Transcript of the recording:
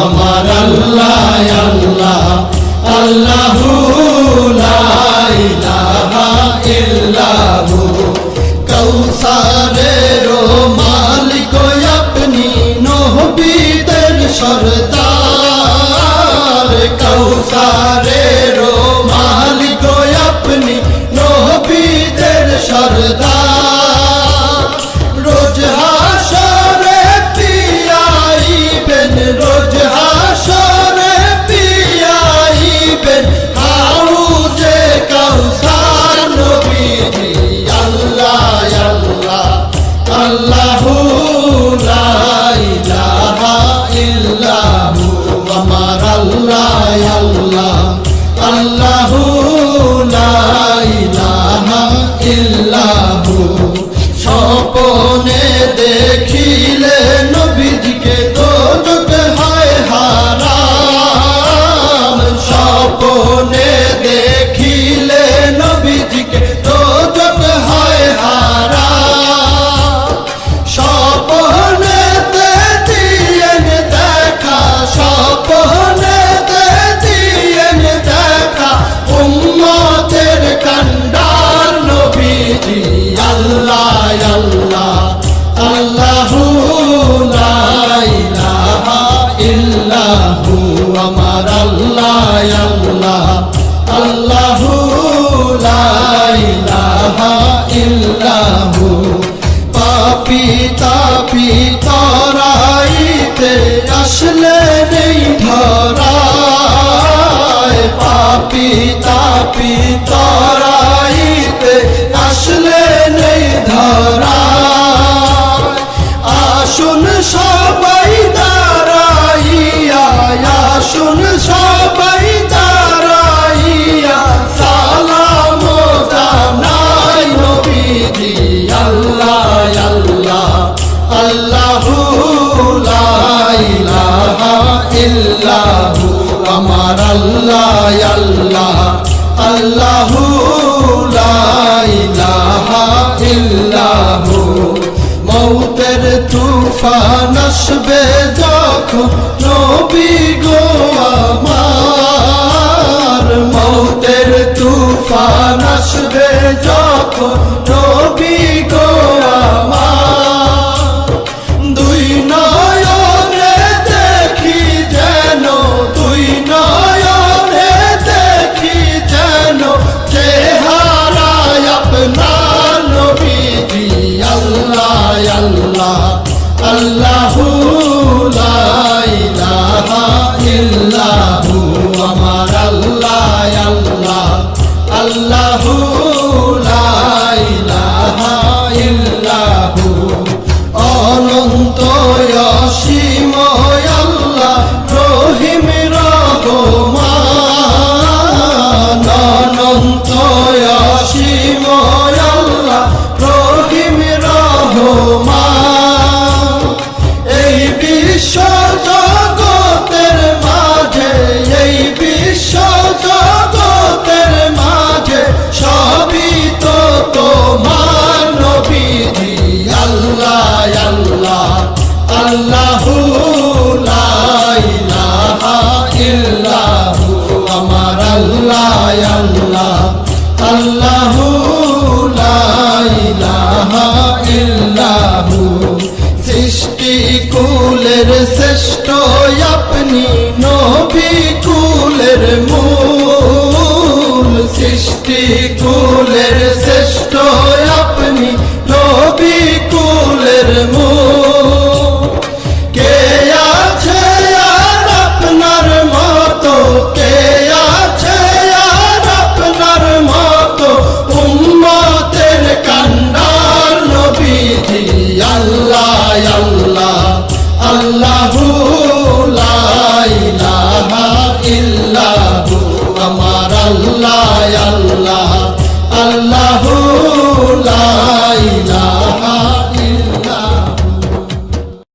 আমার আল্লাহ আল্লাহ আল্লাহু লা ইলাহা ইল্লাহু কৌসারের মালিক আপনি নবীদের সরদার কৌসারের মালিক আপনি নবীদের সরদার রোজ হাসরে পিয়াইবেন রোজ হাসরে পিয়াইবেন হাউজে কাউসার নবীজি আল্লাহ আল্লাহ আল্লাহু লা ইলাহা ইল্লাহু আমার আল্লাহ আল্লাহ আল্লাহু লা ইলাহা ইল্লাহু স্বপ্নে দেখিলে নবীজিকে দোজখ হয় হারাম স্বপ্নে দেখিলে নবীজিকে দোজখ হয় হারাম স্বপ্নেতে দিয়েন দেখা স্বপ্নেতে দিয়েন দেখা উম্মতের কান্ডার নবীজি আল্লাহ আল্লাহ আল্লাহু লা ইলাহা ইল্লাহু আমার আল্লাহ আল্লাহ আল্লাহু লা ইলাহা ইল্লাহু পাপী তাপী তরাইতে আসলে নেই ধরায় পাপী তাপী তরাইতে আসলে নেই ধরায় আসুন সবাই দাঁড়াইয়া আসুন সবাই দাঁড়াইয়া সালাম জানাই নবীজি আল্লাহ আল্লাহ আল্লাহু লা ইলাহা ইল্লাহু আমার আল্লাহ আল্লাহ আল্লাহু লা ইলাহা ইল্লাহু মৌতের তুফান আসবে যখন নবী গো আমার মৌতের তুফান আসবে যখন নবী গো আমার দুই নয়নে দেখি যেন দুই নয়নে দেখি যেন চেহারায় আপনার নবীজি আল্লাহ আল্লাহ আল্লাহু লা ইলাহা ইল্লাহু আমার আল্লাহ আল্লাহ আল্লাহু লা ইলাহা ইল্লাহু অনন্ত অসীম আল্লাহ রহিম রহমান অনন্ত অসীম আল্লাহ রহিম রহমান এই বিশ্ব জগতের মাঝে এই বিশ্ব জগতের মাঝে সবই তো তোমার নবীজি আল্লাহ আল্লাহ আল্লাহু লা ইলাহা ইল্লাহু আমার আল্লাহ আল্লাহ আল্লাহু লা ইলাহা ইল্লাহু সৃষ্টি কুলের শ্রেষ্ঠ আপনি নবী কুলের মূল সৃষ্টি কুলের শ্রেষ্ঠ আপনি নবী কুলের মূল